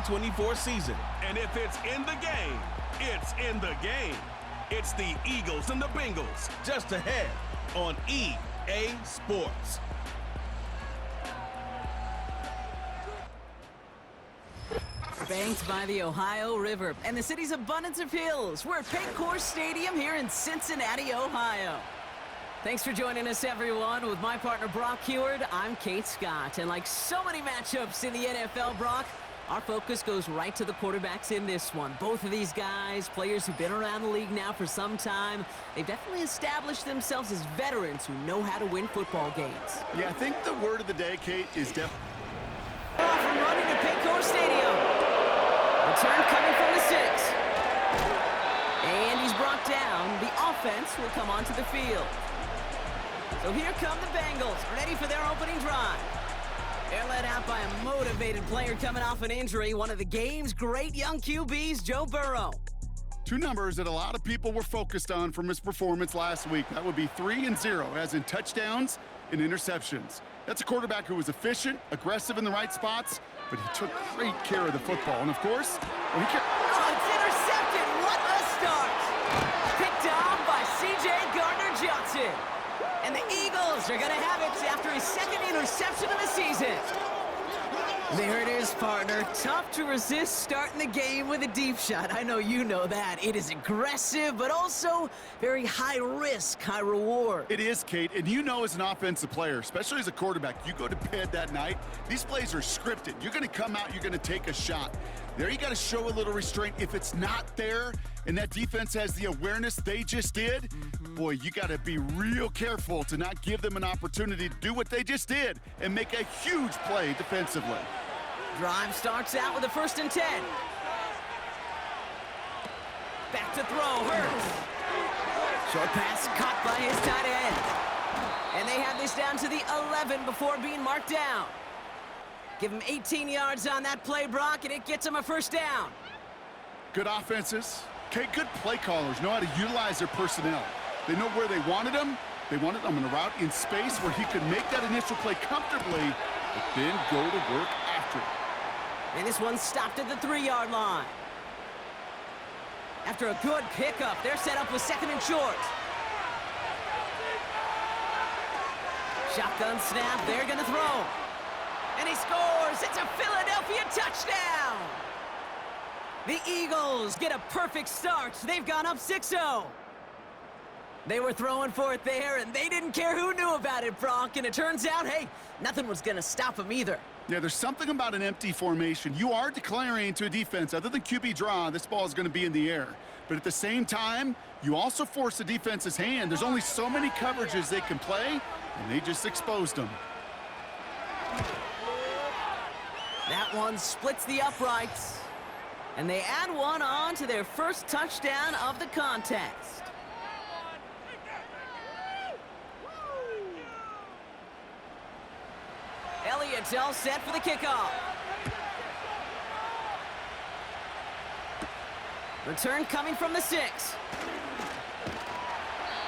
2024 season. And if it's in the game, it's in the game. It's the Eagles and the Bengals. Just ahead on EA Sports. Banked by the Ohio River and the city's abundance of hills. We're at Paycor Stadium here in Cincinnati, Ohio. Thanks for joining us, everyone. With my partner, Brock Heward, I'm Kate Scott. And like so many matchups in the NFL, Brock, our focus goes right to the quarterbacks in this one. Both of these guys, players who've been around the league now for some time, they've definitely established themselves as veterans who know how to win football games. Yeah, I think the word of the day, Kate, is definitely... Off and running to Paycor Stadium. Return coming from the 6. And he's brought down. The offense will come onto the field. So here come the Bengals, ready for their opening drive. They're led out by a motivated player coming off an injury, one of the game's great young QBs, Joe Burrow. Two numbers that a lot of people were focused on from his performance last week. That would be 3 and 0, as in touchdowns and interceptions. That's a quarterback who was efficient, aggressive in the right spots, but he took great care of the football. And of course, it's intercepted. What a start. Picked off by C.J. Gardner-Johnson. And the Eagles are going to have it after his second interception of the season. There it is, partner. Tough to resist starting the game with a deep shot. I know you know that. It is aggressive, but also very high risk, high reward. it is, Kate, and you know as an offensive player, especially as a quarterback, you go to bed that night, these plays are scripted. You're going to come out, you're going to take a shot. There you got to show a little restraint. If it's not there and that defense has the awareness they just did, boy, you got to be real careful to not give them an opportunity to do what they just did and make a huge play defensively. Drive starts out with a 1st and 10. Back to throw, Hurts. Short pass caught by his tight end. And they have this down to the 11 before being marked down. Give him 18 yards on that play, Brock, and it gets him a 1st down. Good offenses. Okay, good play callers know how to utilize their personnel. They know where they wanted them. They wanted them in a route in space where he could make that initial play comfortably, but then go to work after it. And this one stopped at the 3-yard line. After a good pickup, they're set up with 2nd and short. Shotgun snap, they're gonna throw. And he scores! It's a Philadelphia touchdown! The Eagles get a perfect start. They've gone up 6-0. They were throwing for it there, and they didn't care who knew about it, Brock. And it turns out, hey, nothing was gonna stop them either. Yeah, there's something about an empty formation. You are declaring to a defense, other than QB draw, this ball is going to be in the air. But at the same time, you also force the defense's hand. There's only so many coverages they can play, and they just exposed them. That one splits the uprights. And they add one on to their first touchdown of the contest. Elliott's all set for the kickoff. Return coming from the 6.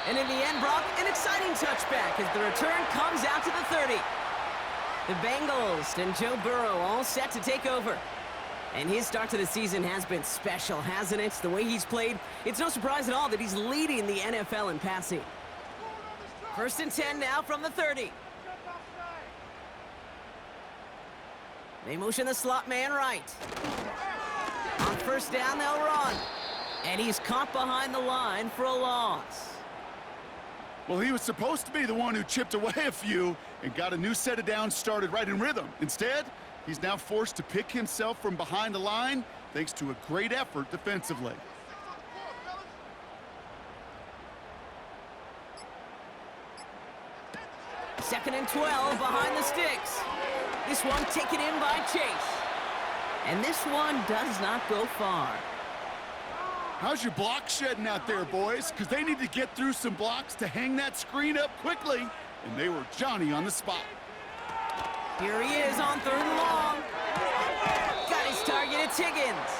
And in the end, Brock, an exciting touchback as the return comes out to the 30. The Bengals and Joe Burrow all set to take over. And his start to the season has been special, hasn't it? The way he's played, it's no surprise at all that he's leading the NFL in passing. 1st and 10 now from the 30. They motion the slot man right. On 1st down, they'll run. And he's caught behind the line for a loss. Well, he was supposed to be the one who chipped away a few and got a new set of downs started right in rhythm. Instead, he's now forced to pick himself from behind the line thanks to a great effort defensively. Second and 12 behind the sticks. This one taken in by Chase. And this one does not go far. How's your block shedding out there, boys? Because they need to get through some blocks to hang that screen up quickly. And they were Johnny on the spot. Here he is on 3rd and long. Got his target, it's Higgins.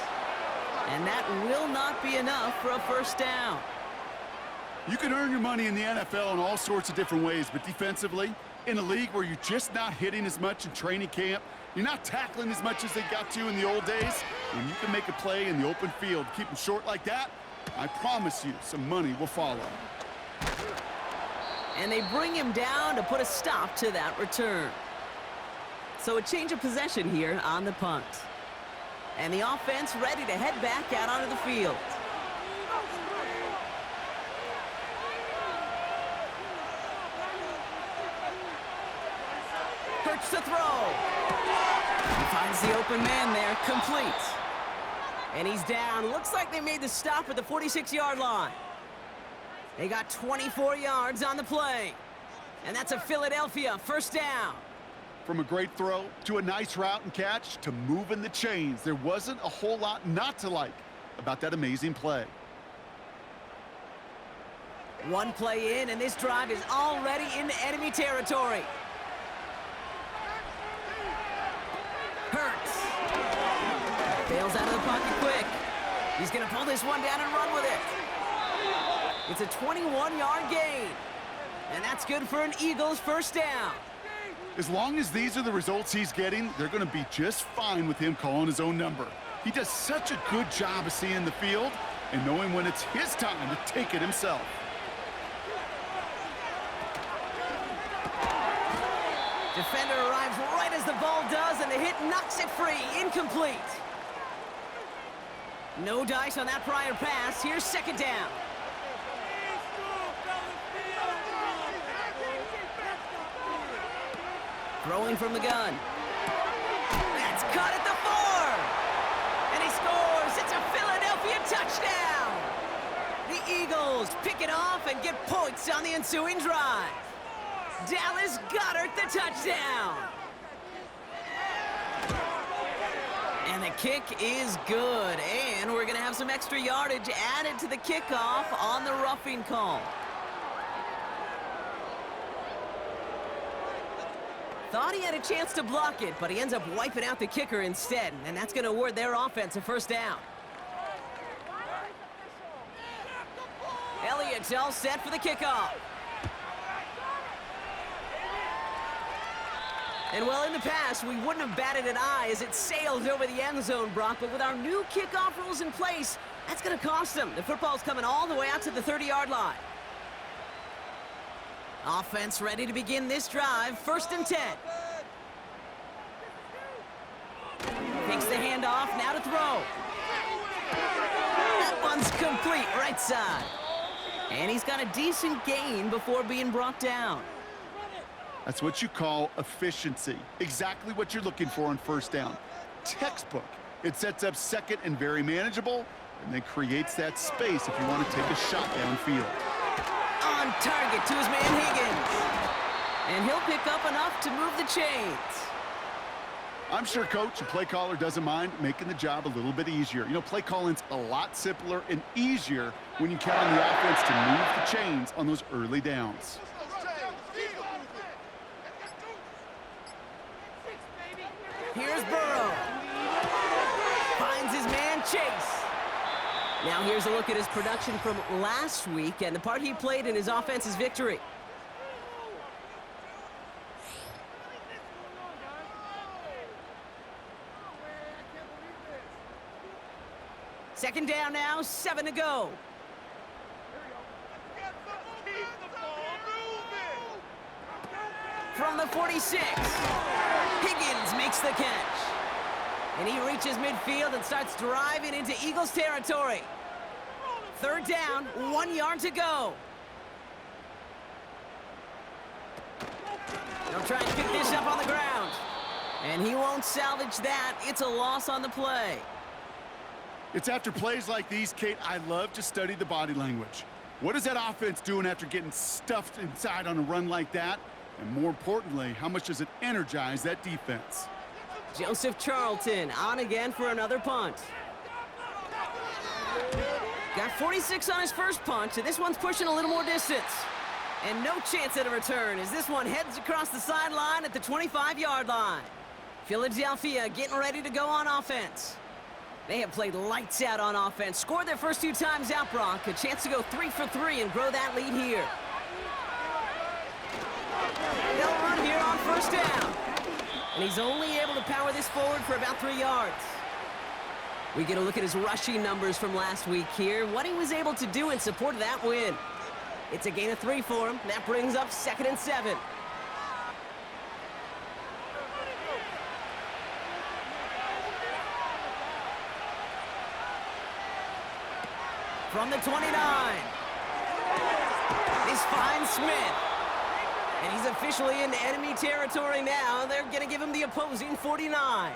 And that will not be enough for a 1st down. You can earn your money in the NFL in all sorts of different ways, but defensively, in a league where you're just not hitting as much in training camp, You're not tackling as much as they got to in the old days. When you can make a play in the open field, keep them short like that, I promise you some money will follow. And they bring him down to put a stop to that return. So a change of possession here on the punt. And the offense ready to head back out onto the field. Hurts to throw. He finds the open man there, complete. And he's down. Looks like they made the stop at the 46-yard line. They got 24 yards on the play. And that's a Philadelphia first down. From a great throw to a nice route and catch to moving the chains, there wasn't a whole lot not to like about that amazing play. One play in, and this drive is already into enemy territory. Hurts. Bails out of the pocket quick. He's going to pull this one down and run with it. It's a 21-yard gain. And that's good for an Eagles first down. As long as these are the results he's getting, they're going to be just fine with him calling his own number. He does such a good job of seeing the field and knowing when it's his time to take it himself. Defender arrives right as the ball does, and the hit knocks it free. Incomplete. No dice on that prior pass. Here's second down. Throwing from the gun. That's caught at the 4. And he scores. It's a Philadelphia touchdown. The Eagles pick it off and get points on the ensuing drive. Dallas Goedert the touchdown. And the kick is good. And we're going to have some extra yardage added to the kickoff on the roughing call. Thought he had a chance to block it, but he ends up wiping out the kicker instead, and that's going to award their offense a first down. Elliott's all set for the kickoff. And well, in the past, we wouldn't have batted an eye as it sailed over the end zone, Brock, but with our new kickoff rules in place, that's going to cost them. The football's coming all the way out to the 30-yard line. Offense ready to begin this drive, 1st and 10. Takes the handoff, now to throw. That one's complete, right side. And he's got a decent gain before being brought down. That's what you call efficiency. Exactly what you're looking for on first down. Textbook. It sets up second and very manageable, and then creates that space if you want to take a shot downfield. On target to his man Higgins. And he'll pick up enough to move the chains. I'm sure coach and play caller doesn't mind making the job a little bit easier. You know, play calling's a lot simpler and easier when you count on the offense to move the chains on those early downs. Here's Burrow. Finds his man Chase. Now here's a look at his production from last week and the part he played in his offense's victory. Second down now, 7 to go. From the 46, Higgins makes the catch. And he reaches midfield and starts driving into Eagles territory. Third down, 1 yard to go. They'll try and pick this up on the ground. And he won't salvage that. It's a loss on the play. It's after plays like these, Kate, I love to study the body language. What is that offense doing after getting stuffed inside on a run like that? And more importantly, how much does it energize that defense? Joseph Charlton on again for another punt. Got 46 on his first punch, and this one's pushing a little more distance. And no chance at a return as this one heads across the sideline at the 25-yard line. Philadelphia getting ready to go on offense. They have played lights out on offense. Scored their first 2 times out, Brock. A chance to go 3 for 3 and grow that lead here. They'll run here on first down. And he's only able to power this forward for about 3 yards. We get a look at his rushing numbers from last week here, what he was able to do in support of that win. It's a gain of 3 for him. That brings up 2nd and 7. From the 29. This finds Smith. And he's officially in enemy territory now. They're going to give him the opposing 49.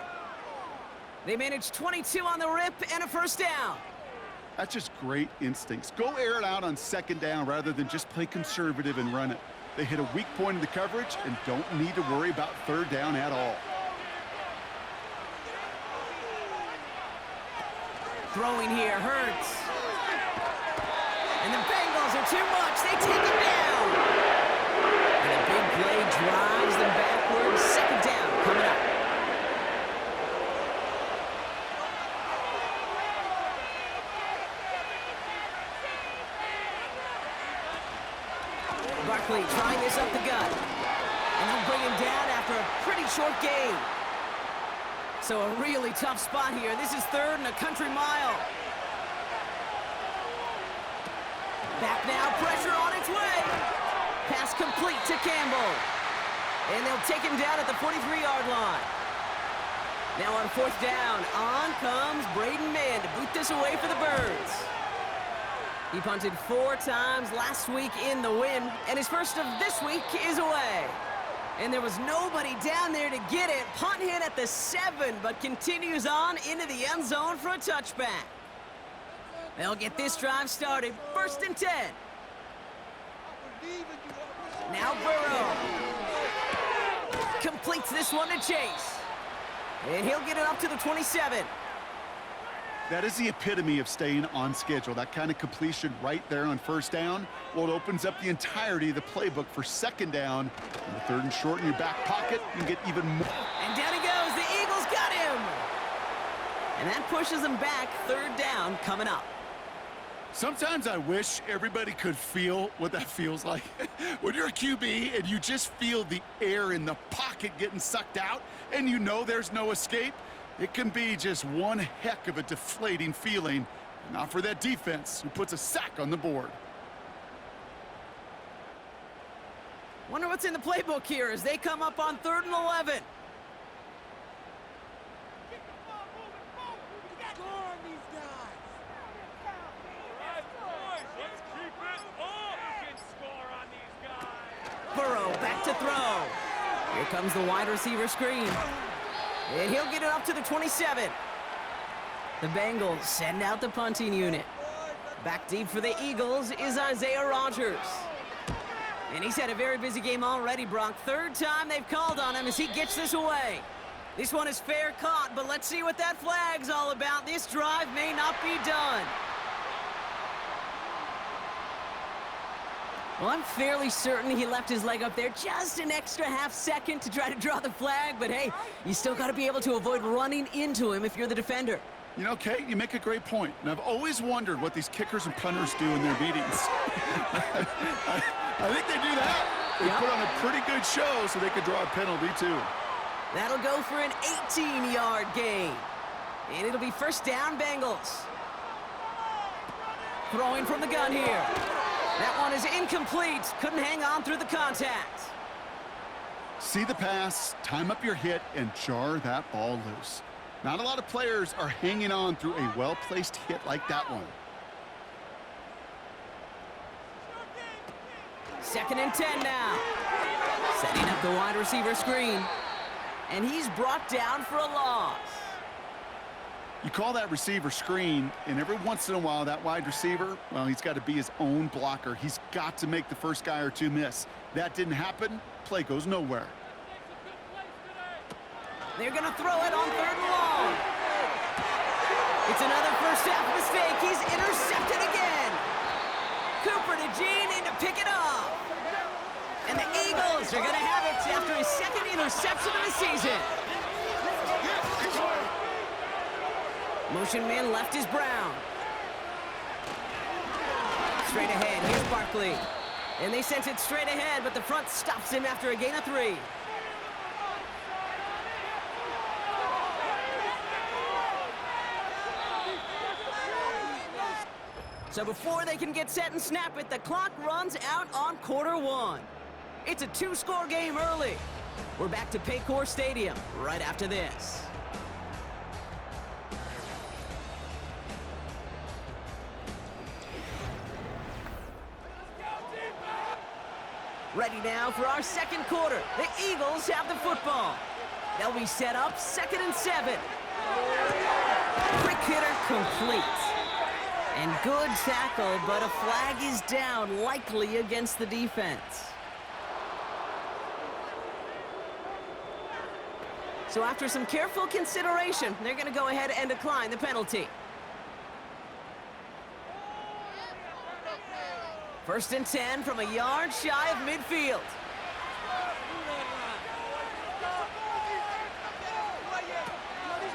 They managed 22 on the rip and a first down. That's just great instincts. Go air it out on 2nd down rather than just play conservative and run it. They hit a weak point in the coverage and don't need to worry about 3rd down at all. Throwing here hurts. And the Bengals are too much. They take him down. And a big play drives them backwards. 2nd down coming up. Barkley trying this up the gut. And they'll bring him down after a pretty short gain. So a really tough spot here. This is 3rd and a country mile. Back now, pressure on its way. Pass complete to Campbell. And they'll take him down at the 43-yard line. Now on 4th down, on comes Braden Mann to boot this away for the Birds. He punted 4 times last week in the win, and his first of this week is away. And there was nobody down there to get it. Punt hit at the 7, but continues on into the end zone for a touchback. They'll get this drive started. 1st and 10. Now Burrow completes this one to Chase. And he'll get it up to the 27. That is the epitome of staying on schedule. That kind of completion right there on 1st down. Well, it opens up the entirety of the playbook for 2nd down. On the 3rd and short in your back pocket, you can get even more. And down he goes. The Eagles got him. And that pushes them back. 3rd down coming up. Sometimes I wish everybody could feel what that feels like. When you're a QB and you just feel the air in the pocket getting sucked out and you know there's no escape, it can be just one heck of a deflating feeling. Not for that defense who puts a sack on the board. Wonder what's in the playbook here as they come up on 3rd and 11. Burrow back to throw. Here comes the wide receiver screen. And he'll get it up to the 27. The Bengals send out the punting unit. Back deep for the Eagles is Isaiah Rodgers. And he's had a very busy game already, Brock. 3rd time they've called on him as he gets this away. This one is fair caught, but let's see what that flag's all about. This drive may not be done. Well, I'm fairly certain he left his leg up there just an extra half second to try to draw the flag, but hey, you still got to be able to avoid running into him if you're the defender. You know, Kate, you make a great point, and I've always wondered what these kickers and punters do in their meetings. I think they do that. They put on a pretty good show so they could draw a penalty, too. That'll go for an 18-yard gain. And it'll be 1st down, Bengals. Throwing from the gun here. That one is incomplete. Couldn't hang on through the contact. See the pass, time up your hit, and jar that ball loose. Not a lot of players are hanging on through a well-placed hit like that one. 2nd and 10 now. Setting up the wide receiver screen. And he's brought down for a loss. You call that receiver screen, and every once in a while, that wide receiver, well, he's got to be his own blocker. He's got to make the first guy or two miss. That didn't happen. Play goes nowhere. They're going to throw it on 3rd and long. It's another first half mistake. He's intercepted again. Cooper to Gene in to pick it up. And the Eagles are going to have it after his 2nd interception of the season. Motion man left is Brown. Straight ahead, here's Barkley. And they sent it straight ahead, but the front stops him after a gain of 3. So before they can get set and snap it, the clock runs out on quarter one. It's a two-score game early. We're back to Paycor Stadium right after this. Ready now for our second quarter. The Eagles have the football. They'll be set up 2nd and 7. Quick hitter complete. And good tackle, but a flag is down, likely against the defense. So after some careful consideration, they're going to go ahead and decline the penalty. 1st and 10 from a yard shy of midfield.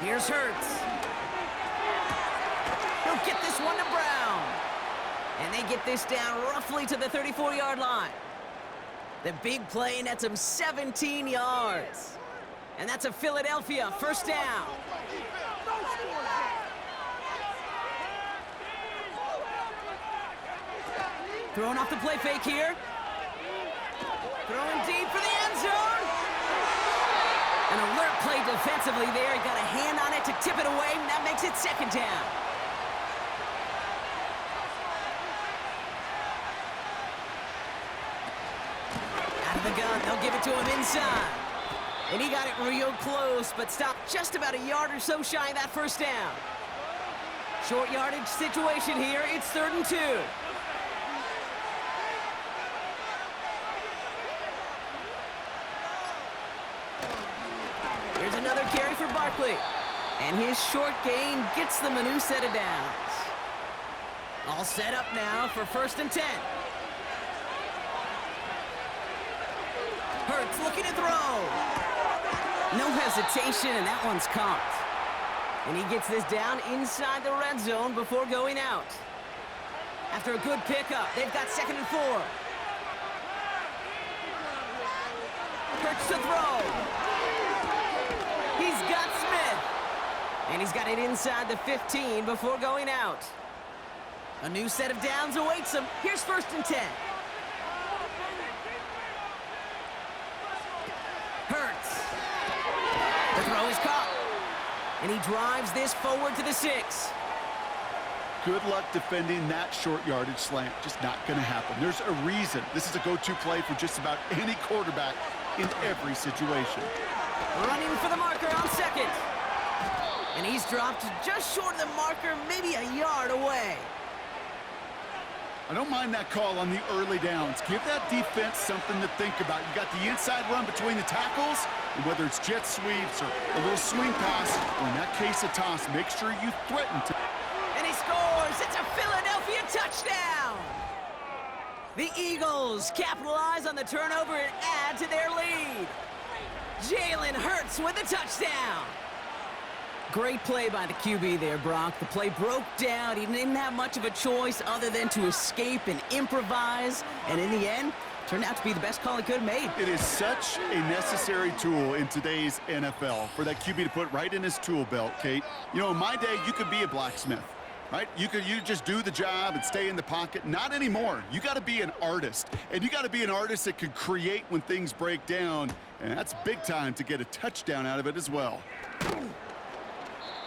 Here's Hurts. He'll get this one to Brown. And they get this down roughly to the 34-yard line. The big play nets him 17 yards. And that's a Philadelphia 1st down. Throwing off the play fake here. Throwing deep for the end zone. An alert play defensively there. He got a hand on it to tip it away, and that makes it 2nd down. Out of the gun, they'll give it to him inside. And he got it real close, but stopped just about a yard or so shy of that 1st down. Short yardage situation here. It's 3rd and 2. Here's another carry for Barkley. And his short gain gets them a new set of downs. All set up now for 1st and 10. Hurts looking to throw. No hesitation, and that one's caught. And he gets this down inside the red zone before going out. After a good pickup, they've got 2nd and 4. Hurts to throw. He's got Smith. And he's got it inside the 15 before going out. A new set of downs awaits him. Here's 1st and 10. Hurts. The throw is caught. And he drives this forward to the 6. Good luck defending that short yardage slant. Just not going to happen. There's a reason this is a go-to play for just about any quarterback in every situation. Running for the marker on 2nd. And he's dropped just short of the marker, maybe a yard away. I don't mind that call on the early downs. Give that defense something to think about. You got the inside run between the tackles, and whether it's jet sweeps or a little swing pass, or in that case a toss, make sure you threaten to. And he scores! It's a Philadelphia touchdown! The Eagles capitalize on the turnover and add to their lead. Jalen Hurts with a touchdown. Great play by the QB there, Brock. The play broke down. He didn't have much of a choice other than to escape and improvise. And in the end, turned out to be the best call he could have made. It is such a necessary tool in today's NFL for that QB to put right in his tool belt, Kate. You know, in my day, you could be a blacksmith, right? You just do the job and stay in the pocket. Not anymore. You got to be an artist. And you got to be an artist that can create when things break down. And that's big time to get a touchdown out of it as well.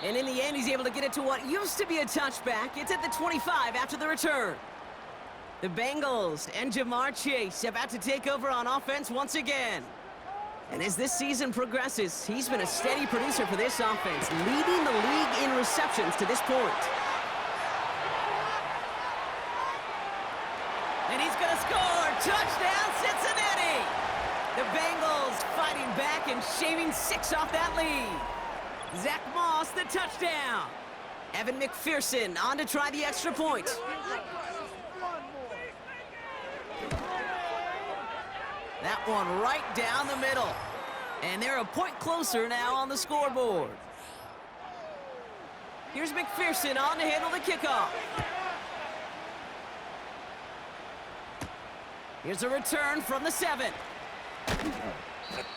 And in the end, he's able to get it to what used to be a touchback. It's at the 25 after the return. The Bengals and Jamar Chase about to take over on offense once again. And as this season progresses, he's been a steady producer for this offense, leading the league in receptions to this point. And he's going to score! Touchdown, Cincinnati! The Bengals fighting back and shaving 6 off that lead. Zach Moss, the touchdown. Evan McPherson on to try the extra point. That one right down the middle. And they're a point closer now on the scoreboard. Here's McPherson on to handle the kickoff. Here's a return from the 7.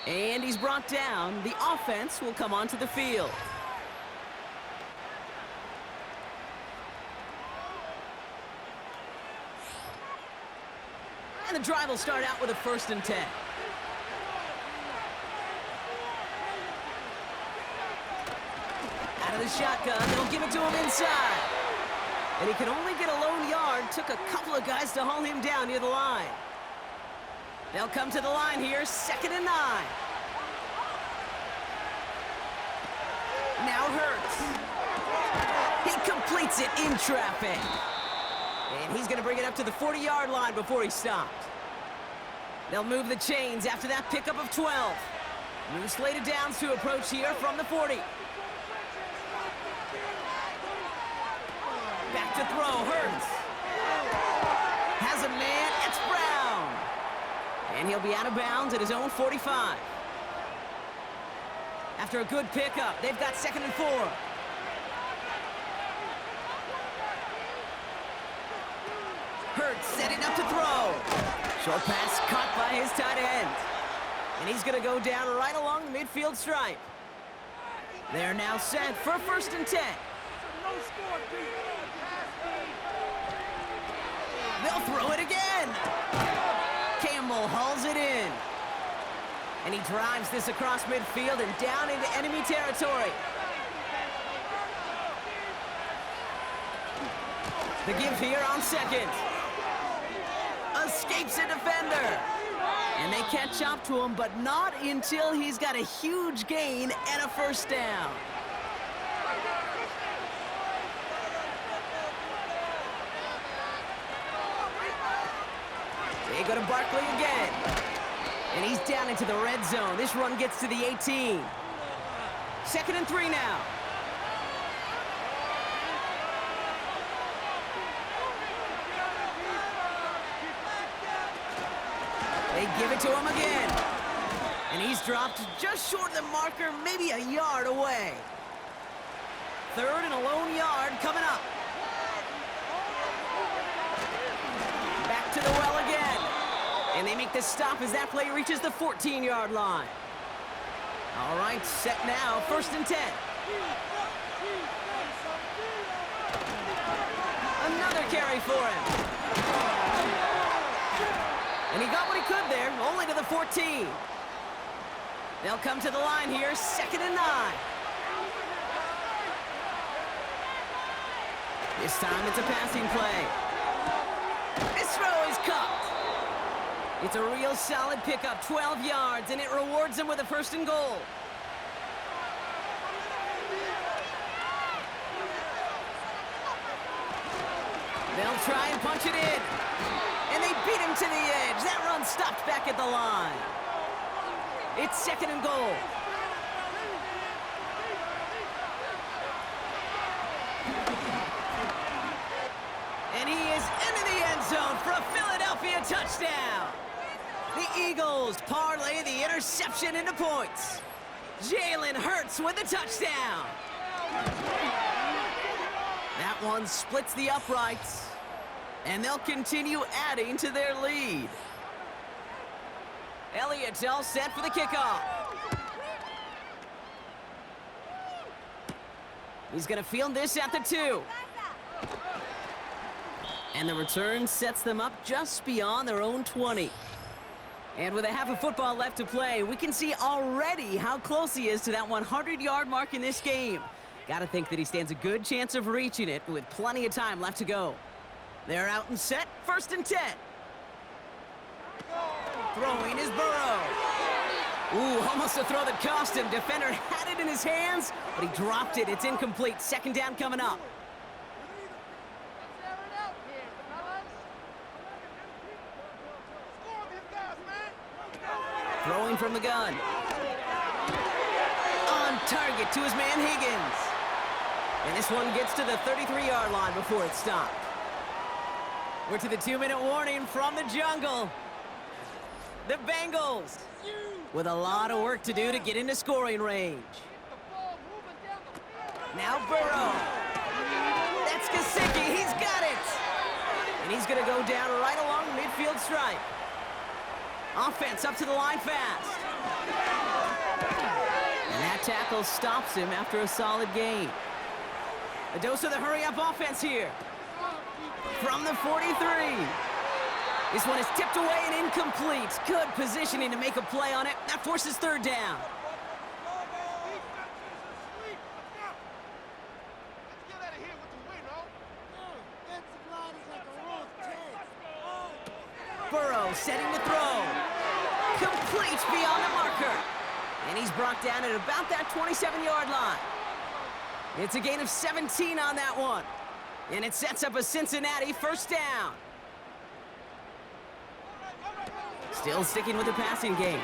And he's brought down. The offense will come onto the field. And the drive will start out with a 1st and 10. Out of the shotgun, they'll give it to him inside. And he can only get a lone yard. Took a couple of guys to haul him down near the line. They'll come to the line here, 2nd and 9. Now Hurts. He completes it in traffic. And he's going to bring it up to the 40-yard line before he stopped. They'll move the chains after that pickup of 12. New slated downs to approach here from the 40. Back to throw, Hurts. Has a man, it's Brown. And he'll be out of bounds at his own 45. After a good pickup, they've got 2nd and 4. Hurts setting up to throw. Short pass caught by his tight end. And he's going to go down right along the midfield stripe. They're now set for 1st and 10. They'll throw it again. Campbell hauls it in. And he drives this across midfield and down into enemy territory. The give here on 2nd. Escapes a defender. And they catch up to him, but not until he's got a huge gain and a 1st down. They go to Barkley again. And he's down into the red zone. This run gets to the 18. 2nd and 3 now. They give it to him again. And he's dropped just short of the marker, maybe a yard away. 3rd and a lone yard coming up. Back to the well again. And they make the stop as that play reaches the 14-yard line. All right, set now, 1st and 10. Another carry for him. And he got what he could there, only to the 14. They'll come to the line here, 2nd and 9. This time it's a passing play. This throw is caught. It's a real solid pickup, 12 yards, and it rewards him with a 1st and goal. They'll try and punch it in. And they beat him to the edge. That run stopped back at the line. It's 2nd and goal. And he is into the end zone for a Philadelphia touchdown. The Eagles parlay the interception into points. Jalen Hurts with the touchdown. That one splits the uprights. And they'll continue adding to their lead. Elliott's all set for the kickoff. He's going to field this at the 2. And the return sets them up just beyond their own 20. And with a half of football left to play, we can see already how close he is to that 100-yard mark in this game. Got to think that he stands a good chance of reaching it with plenty of time left to go. They're out and set, 1st and 10. Throwing is Burrow. Ooh, almost a throw that cost him. Defender had it in his hands, but he dropped it. It's incomplete. 2nd down coming up. Throwing from the gun. On target to his man Higgins. And this one gets to the 33-yard line before it stopped. We're to the 2-minute warning from the jungle. The Bengals with a lot of work to do to get into scoring range. Now Burrow. That's Gesicki. He's got it. And he's going to go down right along the midfield stripe. Offense up to the line fast. And that tackle stops him after a solid gain. A dose of the hurry-up offense here. From the 43. This one is tipped away and incomplete. Good positioning to make a play on it. That forces third down. Burrow setting to throw. Complete beyond the marker. And he's brought down at about that 27-yard line. It's a gain of 17 on that one. And it sets up a Cincinnati first down. Still sticking with the passing game.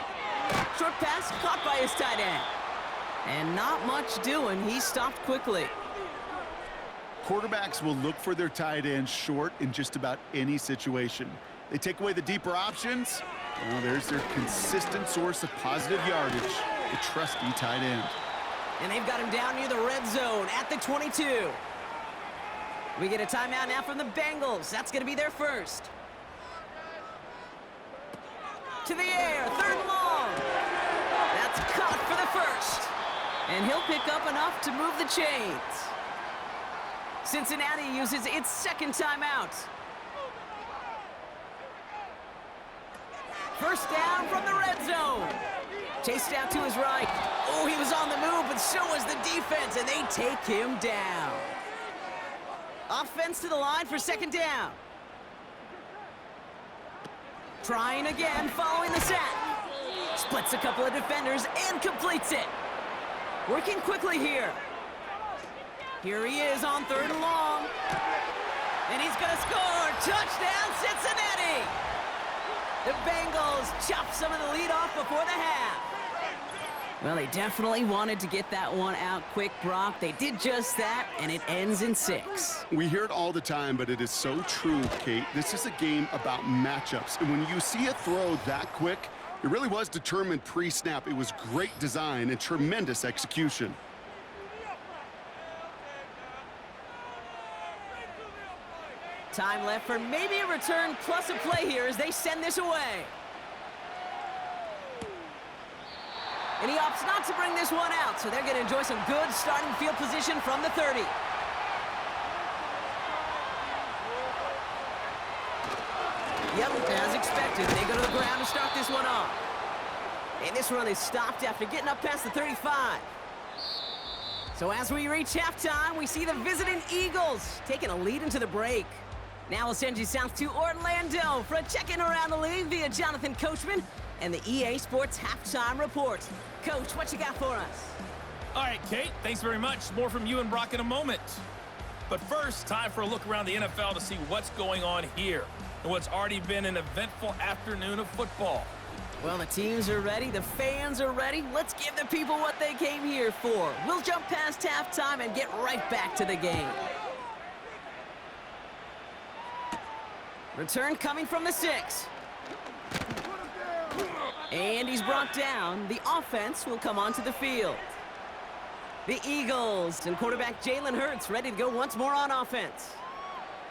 Short pass caught by his tight end. And not much doing. He stopped quickly. Quarterbacks will look for their tight end short in just about any situation. They take away the deeper options. Well, there's their consistent source of positive yardage, the trusty tight end. And they've got him down near the red zone at the 22. We get a timeout now from the Bengals. That's going to be their first. To the air, third and long. That's caught for the first. And he'll pick up enough to move the chains. Cincinnati uses its second timeout. First down from the red zone. Chased out to his right. Oh, he was on the move, but so was the defense, and they take him down. Offense to the line for second down. Trying again, following the sack. Splits a couple of defenders and completes it. Working quickly here. Here he is on third and long. And he's going to score. Touchdown, Cincinnati! The Bengals chop some of the lead off before the half. Well, they definitely wanted to get that one out quick, Brock. They did just that, and it ends in 6. We hear it all the time, but it is so true, Kate. This is a game about matchups. And when you see a throw that quick, it really was determined pre-snap. It was great design and tremendous execution. Time left for maybe a return plus a play here as they send this away. And he opts not to bring this one out, so they're going to enjoy some good starting field position from the 30. Yep, as expected, they go to the ground to start this one off. And this run is stopped after getting up past the 35. So as we reach halftime, we see the visiting Eagles taking a lead into the break. Now we'll send you south to Orlando for a check-in around the league via Jonathan Coachman and the EA Sports Halftime Report. Coach, what you got for us? All right, Kate, thanks very much. More from you and Brock in a moment. But first, time for a look around the NFL to see what's going on here and what's already been an eventful afternoon of football. Well, the teams are ready, the fans are ready. Let's give the people what they came here for. We'll jump past halftime and get right back to the game. Return coming from the 6. And he's brought down. The offense will come onto the field. The Eagles and quarterback Jalen Hurts ready to go once more on offense.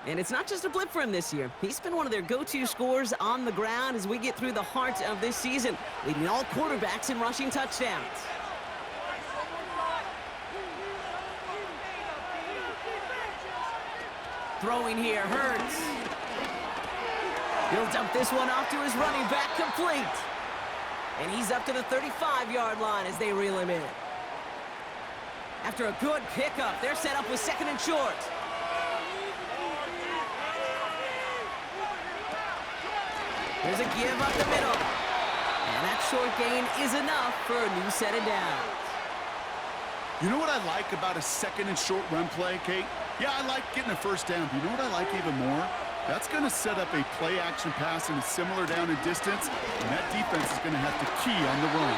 And it's not just a blip for him this year. He's been one of their go-to scorers on the ground as we get through the heart of this season, leading all quarterbacks in rushing touchdowns. Throwing here, Hurts. He'll dump this one off to his running back, complete. And he's up to the 35-yard line as they reel him in. After a good pickup, they're set up with second and short. There's a give up the middle. And that short gain is enough for a new set of downs. You know what I like about a second and short run play, Kate? Yeah, I like getting a first down. But you know what I like even more? That's going to set up a play-action pass in a similar down and distance, and that defense is going to have to key on the run.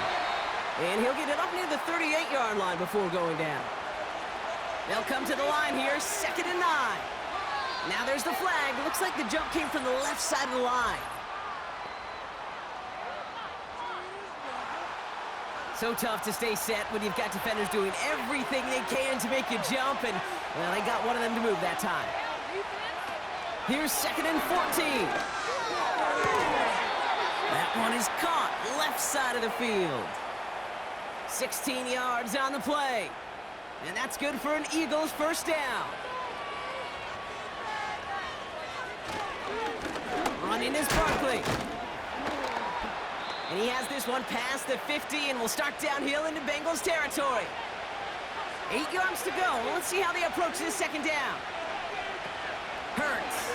And he'll get it up near the 38-yard line before going down. They'll come to the line here, 2nd and 9. Now there's the flag. Looks like the jump came from the left side of the line. So tough to stay set when you've got defenders doing everything they can to make you jump, and, well, they got one of them to move that time. Here's 2nd and 14. That one is caught, left side of the field. 16 yards on the play. And that's good for an Eagles first down. Running In is Barkley. And he has this one past the 50 and will start downhill into Bengals territory. 8 yards to go. Let's see how they approach this second down. Hurts.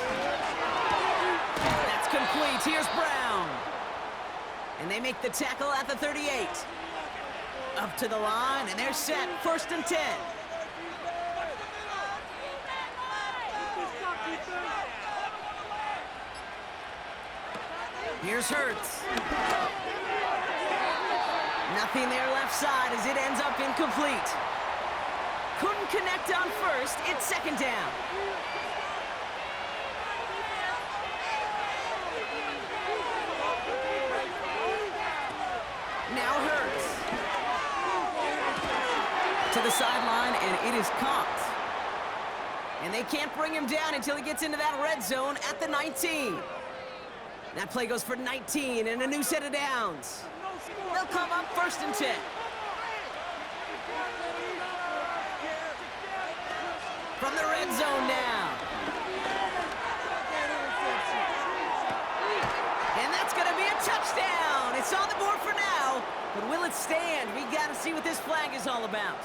That's complete. Here's Brown. And they make the tackle at the 38. Up to the line, and they're set. 1st and 10. Here's Hurts. Nothing there left side as it ends up incomplete. Couldn't connect on 1st. It's 2nd down. Now Hurts. To the sideline, and it is caught. And they can't bring him down until he gets into that red zone at the 19. That play goes for 19 and a new set of downs. They'll come up 1st and 10. From the red zone now. And that's going to be a touchdown. It's on the board for now, but will it stand? We got to see what this flag is all about.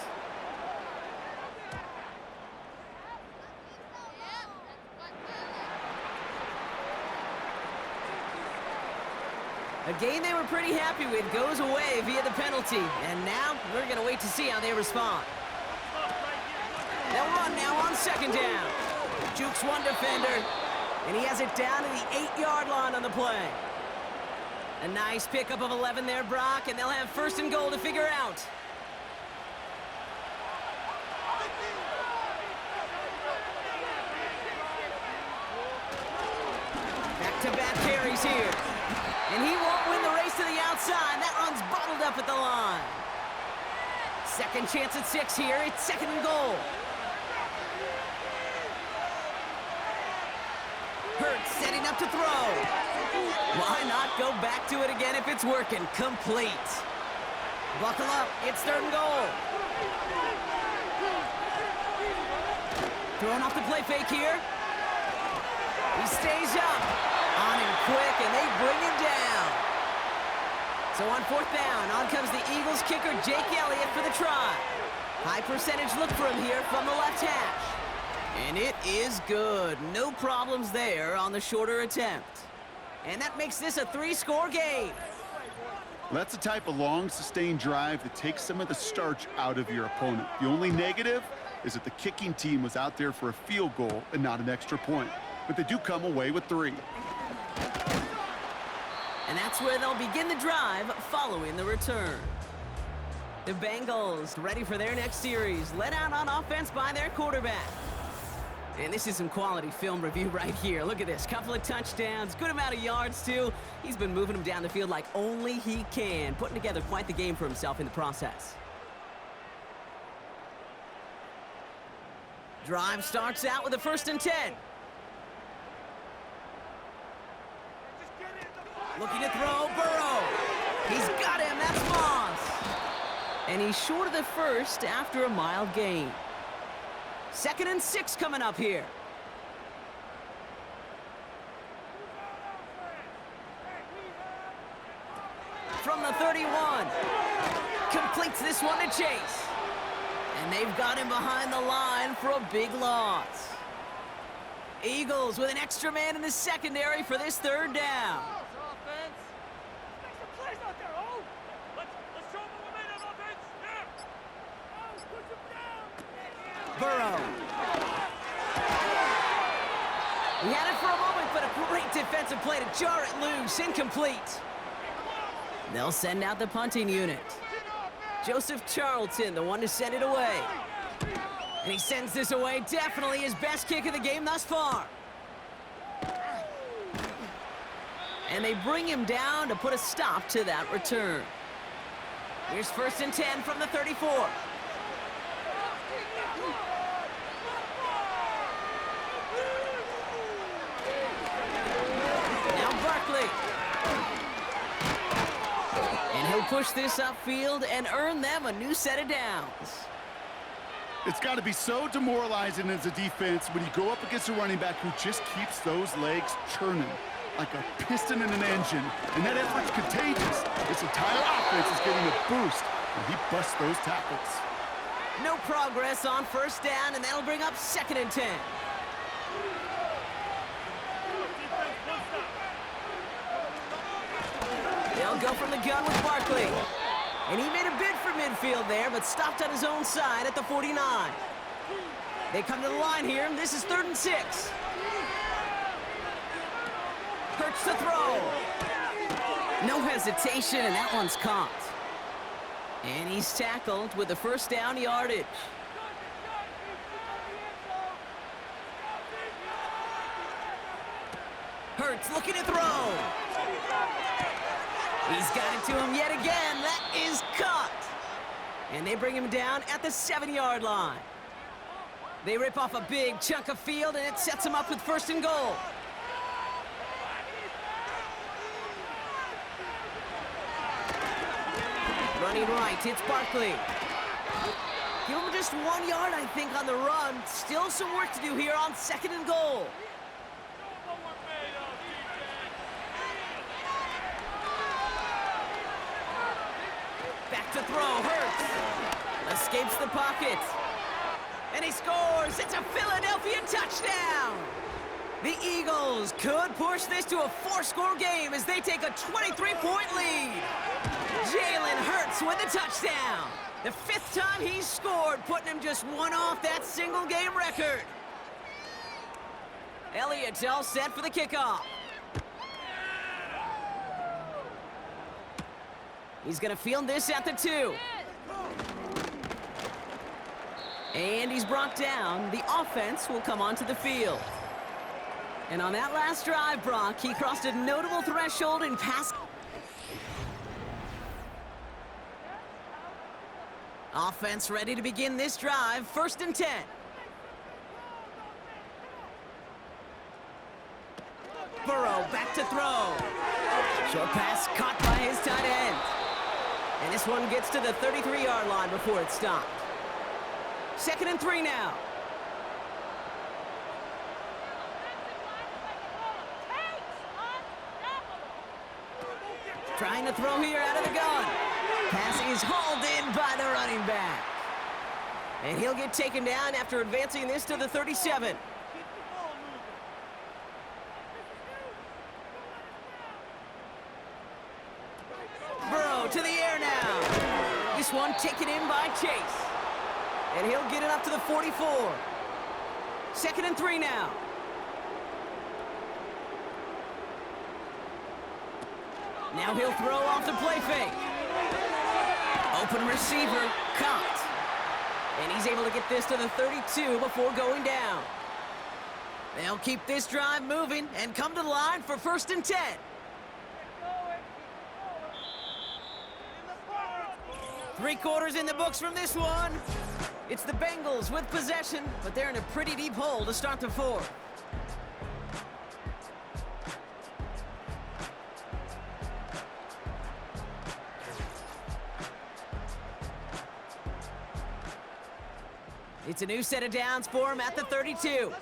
A game they were pretty happy with goes away via the penalty. And now we're going to wait to see how they respond. They'll run now on 2nd down. Jukes one defender, and he has it down to the 8-yard line on the play. A nice pickup of 11 there, Brock, and they'll have 1st and goal to figure out. Back-to-back carries here. And he won't win the race to the outside. That run's bottled up at the line. 2nd chance at 6 here. It's 2nd and goal. Hurts setting up to throw. Why not go back to it again if it's working? Complete. Buckle up. It's 3rd and goal. Throwing off the play fake here. He stays up. On him quick, and they bring him down. So on 4th down, on comes the Eagles kicker, Jake Elliott, for the try. High percentage look for him here from the left hash. And it is good. No problems there on the shorter attempt. And that makes this a 3-score game. That's the type of long, sustained drive that takes some of the starch out of your opponent. The only negative is that the kicking team was out there for a field goal and not an extra point. But they do come away with 3. And that's where they'll begin the drive following the return. The Bengals ready for their next series, led out on offense by their quarterback. And this is some quality film review right here. Look at this, couple of touchdowns, good amount of yards too. He's been moving them down the field like only he can, putting together quite the game for himself in the process. Drive starts out with a 1st and 10. Looking to throw, Burrow. He's got him, that's Moss. And he's short of the 1st after a mild gain. 2nd and 6 coming up here. From the 31. Completes this one to Chase. And they've got him behind the line for a big loss. Eagles with an extra man in the secondary for this 3rd down. Burrow. He had it for a moment, but a great defensive play to jar it loose. Incomplete. They'll send out the punting unit. Joseph Charlton, the one to send it away. And he sends this away. Definitely his best kick of the game thus far. And they bring him down to put a stop to that return. Here's 1st and 10 from the 34. And he'll push this upfield and earn them a new set of downs. It's got to be so demoralizing as a defense when you go up against a running back who just keeps those legs churning. like a piston in an engine, and that effort's contagious. This entire offense is getting a boost, and he busts those tackles. No progress on first down, and that'll bring up 2nd and 10. They'll go from the gun with Barkley. And he made a bid for midfield there, but stopped on his own side at the 49. They come to the line here, and this is 3rd and 6. Hurts to throw. No hesitation, and that one's caught. And he's tackled with the first down yardage. Hurts looking to throw. He's got it to him yet again. That is caught. And they bring him down at the 7-yard line. They rip off a big chunk of field, and it sets him up with 1st and goal. Running right, it's Barkley. Give him just 1 yard, I think, on the run. Still some work to do here on 2nd and goal. Back to throw, Hurts. Escapes the pocket. And he scores. It's a Philadelphia touchdown. The Eagles could push this to a 4-score game as they take a 23-point lead. Jalen Hurts with a touchdown. The 5th time he's scored, putting him just 1 off that single-game record. Elliott's all set for the kickoff. He's going to field this at the 2. And he's brought down. The offense will come onto the field. And on that last drive, Brock, he crossed a notable threshold in pass. Offense ready to begin this drive. 1st and 10. Burrow back to throw. Short pass caught by his tight end. And this one gets to the 33-yard line before it's stopped. 2nd and 3 now. Trying to throw here out of the gun. Pass is hauled in by the running back. And he'll get taken down after advancing this to the 37. Burrow to the air now. This one taken in by Chase. And he'll get it up to the 44. 2nd and 3 now. Now he'll throw off the play fake. Open receiver, caught. And he's able to get this to the 32 before going down. They'll keep this drive moving and come to the line for 1st and 10. Three quarters in the books from this one. It's the Bengals with possession, but they're in a pretty deep hole to start the 4th. It's a new set of downs for him at the 32.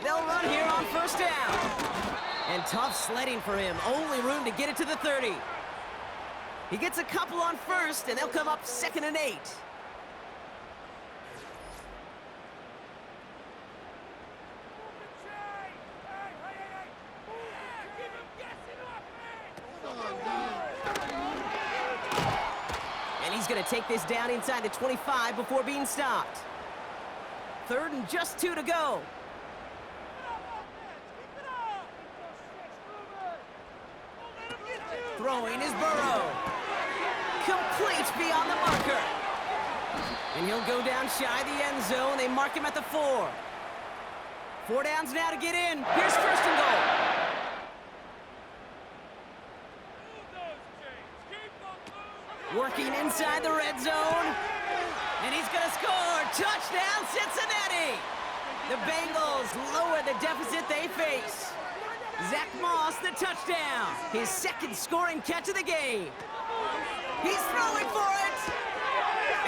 They'll run here on 1st down. And tough sledding for him. Only room to get it to the 30. He gets a couple on 1st, and they'll come up 2nd and 8. And he's going to take this down inside the 25 before being stopped. 3rd and just 2 to go. Throwing is Burrow. Complete beyond the marker. And he'll go down shy of the end zone. They mark him at the 4. 4 downs now to get in. Here's 1st and goal. Working inside the red zone. And he's going to score. Touchdown, Cincinnati. The Bengals lower the deficit they face. Zach Moss, the touchdown. His 2nd scoring catch of the game. He's throwing for it.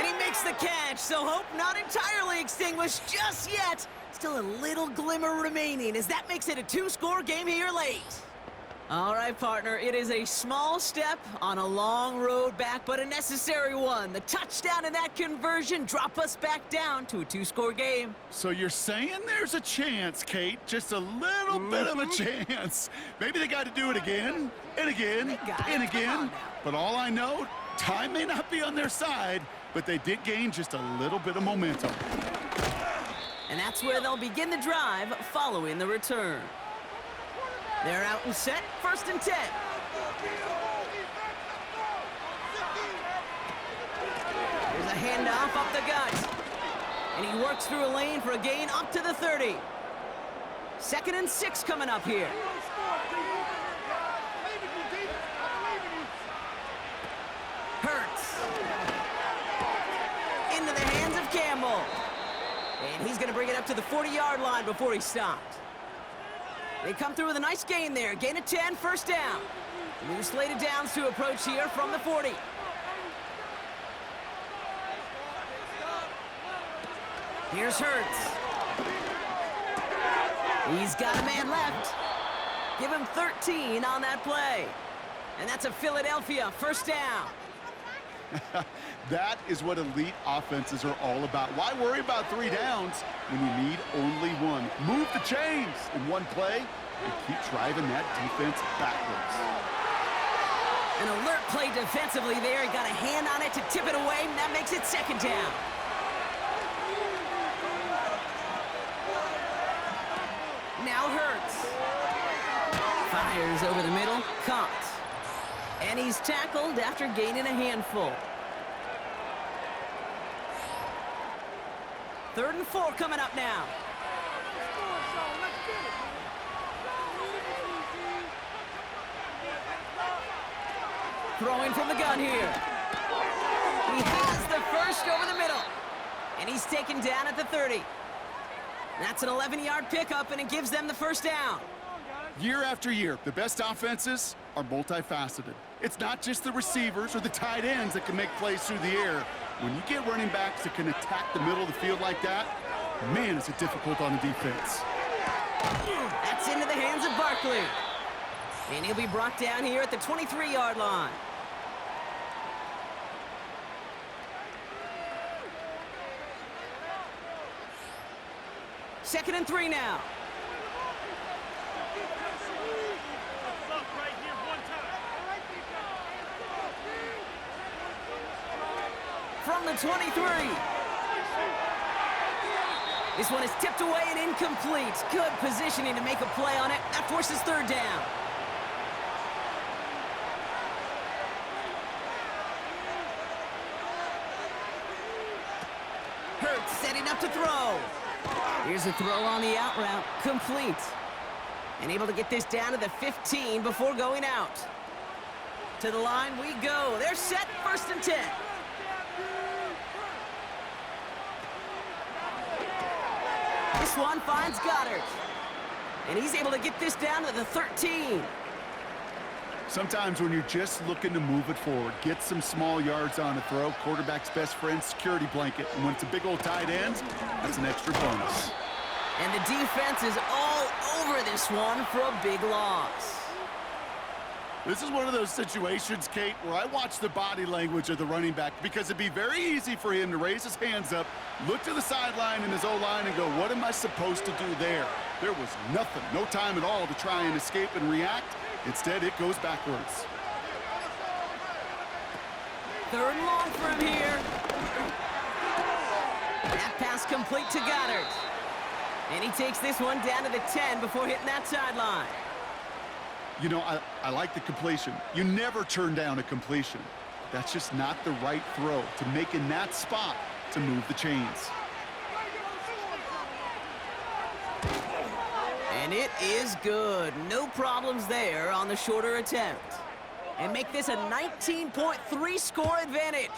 And he makes the catch, so hope not entirely extinguished just yet. Still a little glimmer remaining as that makes it a two-score game here late. All right, partner, it is a small step on a long road back, but a necessary one. The touchdown and that conversion drop us back down to a two-score game. So you're saying there's a chance, Kate, just a little bit of a chance. Maybe they got to do it again, and again, and again. But all I know, time may not be on their side, but they did gain just a little bit of momentum. And that's where they'll begin the drive following the return. They're out and set, 1st and 10. There's a handoff up the gut. And he works through a lane for a gain up to the 30. 2nd and 6 coming up here. Hurts. Into the hands of Campbell. And he's going to bring it up to the 40-yard line before he stopped. They come through with a nice gain there. Gain of 10, 1st down. New slated downs to approach here from the 40. Here's Hurts. He's got a man left. Give him 13 on that play. And that's a Philadelphia 1st down. That is what elite offenses are all about. Why worry about 3 downs when you need only one? Move the chains in one play and keep driving that defense backwards. An alert play defensively there. He got a hand on it to tip it away, and that makes it 2nd down. Now Hurts. Fires over the middle, caught. And he's tackled after gaining a handful. 3rd and 4 coming up now. Throwing from the gun here. He has the first over the middle. And he's taken down at the 30. That's an 11-yard pickup, and it gives them the 1st down. Year after year, the best offenses are multifaceted. It's not just the receivers or the tight ends that can make plays through the air. When you get running backs that can attack the middle of the field like that, man, is it difficult on the defense. That's into the hands of Barkley. And he'll be brought down here at the 23-yard line. Second and 3 now. From the 23. This one is tipped away and incomplete. Good positioning to make a play on it. That forces 3rd down. Hurts setting up to throw. Here's a throw on the out route. Complete. And able to get this down to the 15 before going out. To the line we go. They're set, 1st and 10. This one finds Goddard. And he's able to get this down to the 13. Sometimes when you're just looking to move it forward, get some small yards on a throw, quarterback's best friend, security blanket. And when it's a big old tight end, that's an extra bonus. And the defense is all over this one for a big loss. This is one of those situations, Kate, where I watch the body language of the running back because it'd be very easy for him to raise his hands up, look to the sideline in his O-line and go, what am I supposed to do there? There was nothing, no time at all to try and escape and react. Instead, it goes backwards. 3rd and long for him here. That pass complete to Goddard. And he takes this one down to the 10 before hitting that sideline. You know, I like the completion. You never turn down a completion. That's just not the right throw to make in that spot to move the chains. And it is good. No problems there on the shorter attempt. And make this a 19.3 score advantage.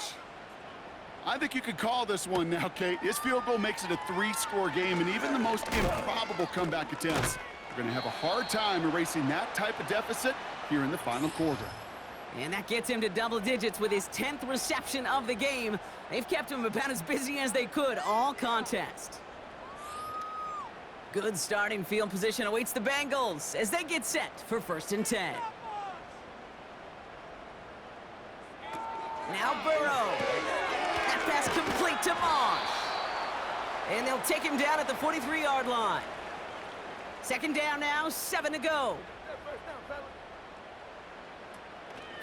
I think you could call this one now, Kate. His field goal makes it a 3-score game, and even the most improbable comeback attempts are going to have a hard time erasing that type of deficit here in the final quarter. And that gets him to double digits with his 10th reception of the game. They've kept him about as busy as they could all contest. Good starting field position awaits the Bengals as they get set for 1st and 10. Now Burrow. That pass complete to Moss. And they'll take him down at the 43-yard line. 2nd down now, 7 to go.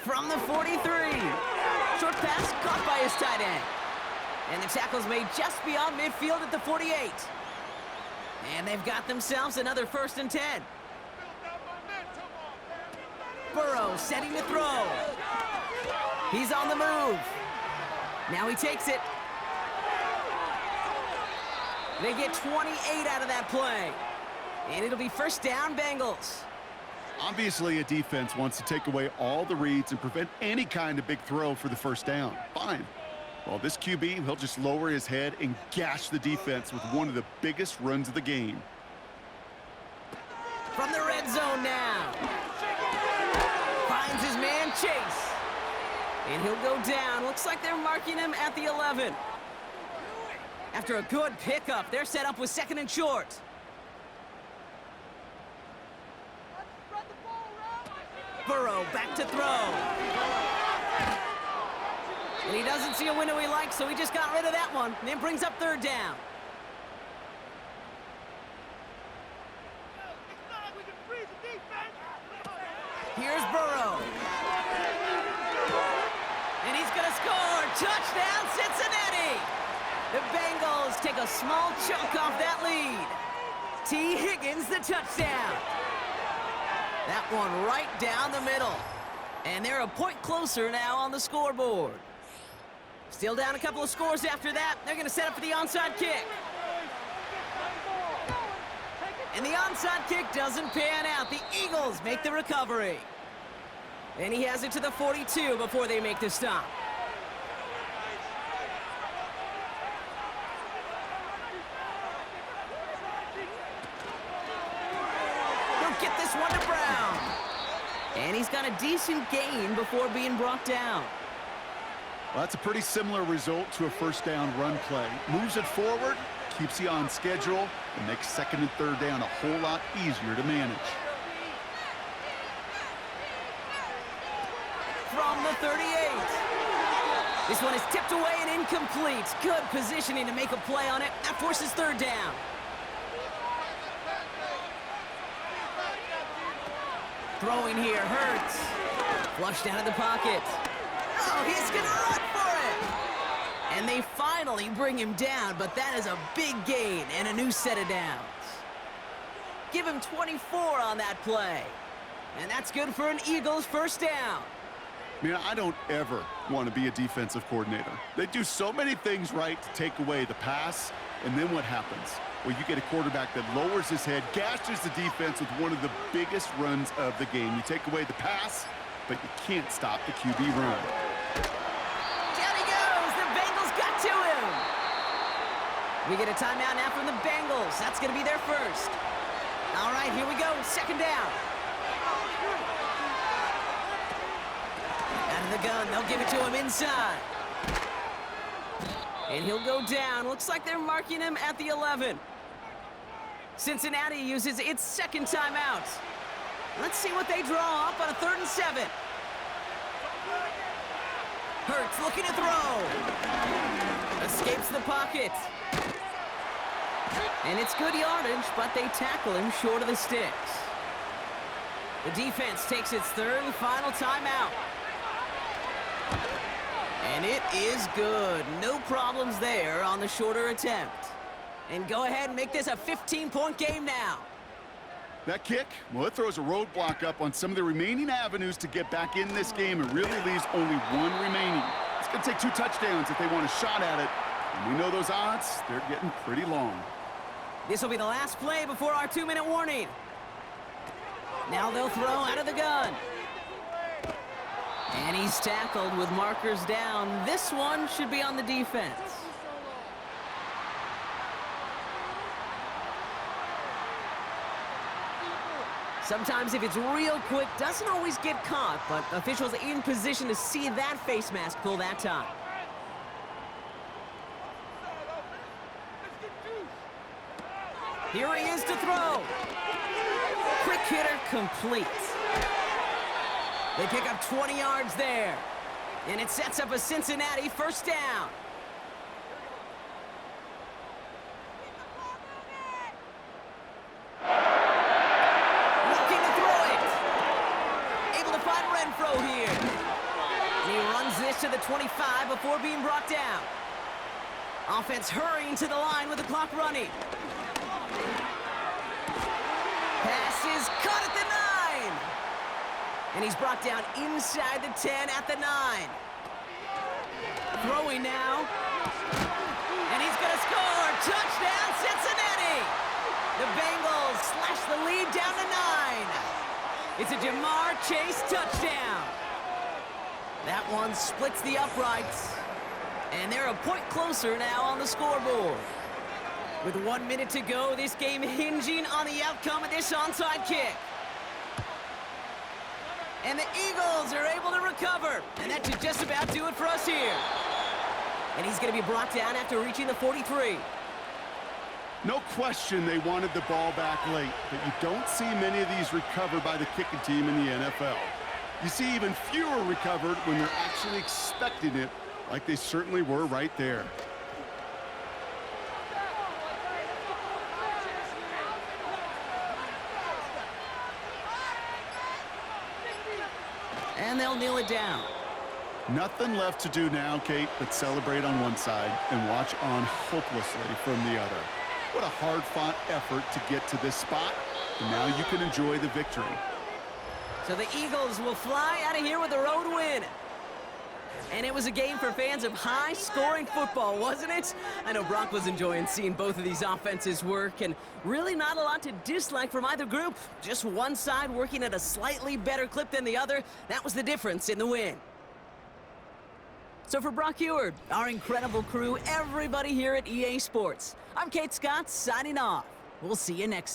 From the 43. Short pass caught by his tight end. And the tackle's made just beyond midfield at the 48. And they've got themselves another 1st and 10. Burrow setting to throw. He's on the move. Now he takes it. They get 28 out of that play. And it'll be 1st down, Bengals. Obviously, a defense wants to take away all the reads and prevent any kind of big throw for the 1st down. Fine. Well, this QB, he'll just lower his head and gash the defense with one of the biggest runs of the game. From the red zone now. Finds his man Chase. And he'll go down. Looks like they're marking him at the 11. After a good pickup, they're set up with 2nd and short. Burrow back to throw. And he doesn't see a window he likes, so he just got rid of that one. And then brings up 3rd down. Here's Burrow. And he's going to score. Touchdown, Cincinnati. The Bengals take a small chunk off that lead. T. Higgins, the touchdown. That one right down the middle. And they're a point closer now on the scoreboard. Still down a couple of scores after that. They're going to set up for the onside kick. And the onside kick doesn't pan out. The Eagles make the recovery. And he has it to the 42 before they make the stop. They'll get this one to Brown. And he's got a decent gain before being brought down. Well, that's a pretty similar result to a 1st down run play. Moves it forward, keeps you on schedule, and makes 2nd and 3rd down a whole lot easier to manage. From the 38. This one is tipped away and incomplete. Good positioning to make a play on it. That forces 3rd down. Throwing here, Hurts. Flushed out of the pocket. Oh, he's going to run for it. And they finally bring him down, but that is a big gain and a new set of downs. Give him 24 on that play. And that's good for an Eagles 1st down. Man, I don't ever want to be a defensive coordinator. They do so many things right to take away the pass, and then what happens? Well, you get a quarterback that lowers his head, gashes the defense with one of the biggest runs of the game. You take away the pass, but you can't stop the QB run. Down he goes! The Bengals got to him! We get a timeout now from the Bengals. That's going to be their 1st. All right, here we go. 2nd down. Out of the gun. They'll give it to him inside. And he'll go down. Looks like they're marking him at the 11. Cincinnati uses its 2nd timeout. Let's see what they draw up on a 3rd and 7. Hurts looking to throw. Escapes the pocket. And it's good yardage, but they tackle him short of the sticks. The defense takes its 3rd and final timeout. And it is good. No problems there on the shorter attempt. And go ahead and make this a 15-point game now. That kick, well, it throws a roadblock up on some of the remaining avenues to get back in this game and really leaves only one remaining. It's going to take 2 touchdowns if they want a shot at it. And we know those odds, they're getting pretty long. This will be the last play before our 2-minute warning. Now they'll throw out of the gun. And he's tackled with markers down. This one should be on the defense. Sometimes if it's real quick, doesn't always get caught, but officials in position to see that face mask pull that time. Here he is to throw. Quick hitter complete. They pick up 20 yards there. And it sets up a Cincinnati first down. Looking to throw it. Able to find Renfro here. And he runs this to the 25 before being brought down. Offense hurrying to the line with the clock running. Pass is caught at the 9. And he's brought down inside the 10 at the 9. Throwing now. And he's going to score. Touchdown, Cincinnati. The Bengals slash the lead down to 9. It's a Jamar Chase touchdown. That one splits the uprights. And they're a point closer now on the scoreboard. With 1 minute to go, this game hinging on the outcome of this onside kick. And the Eagles are able to recover. And that should just about do it for us here. And he's going to be brought down after reaching the 43. No question they wanted the ball back late, but you don't see many of these recovered by the kicking team in the NFL. You see even fewer recovered when they're actually expecting it, like they certainly were right there. And they'll kneel it down. Nothing left to do now, Kate, but celebrate on one side and watch on hopelessly from the other. What a hard-fought effort to get to this spot, and now you can enjoy the victory. So the Eagles will fly out of here with a road win. And it was a game for fans of high-scoring football, wasn't it? I know Brock was enjoying seeing both of these offenses work, and really not a lot to dislike from either group. Just one side working at a slightly better clip than the other. That was the difference in the win. So for Brock Eward, our incredible crew, everybody here at EA Sports, I'm Kate Scott signing off. We'll see you next time.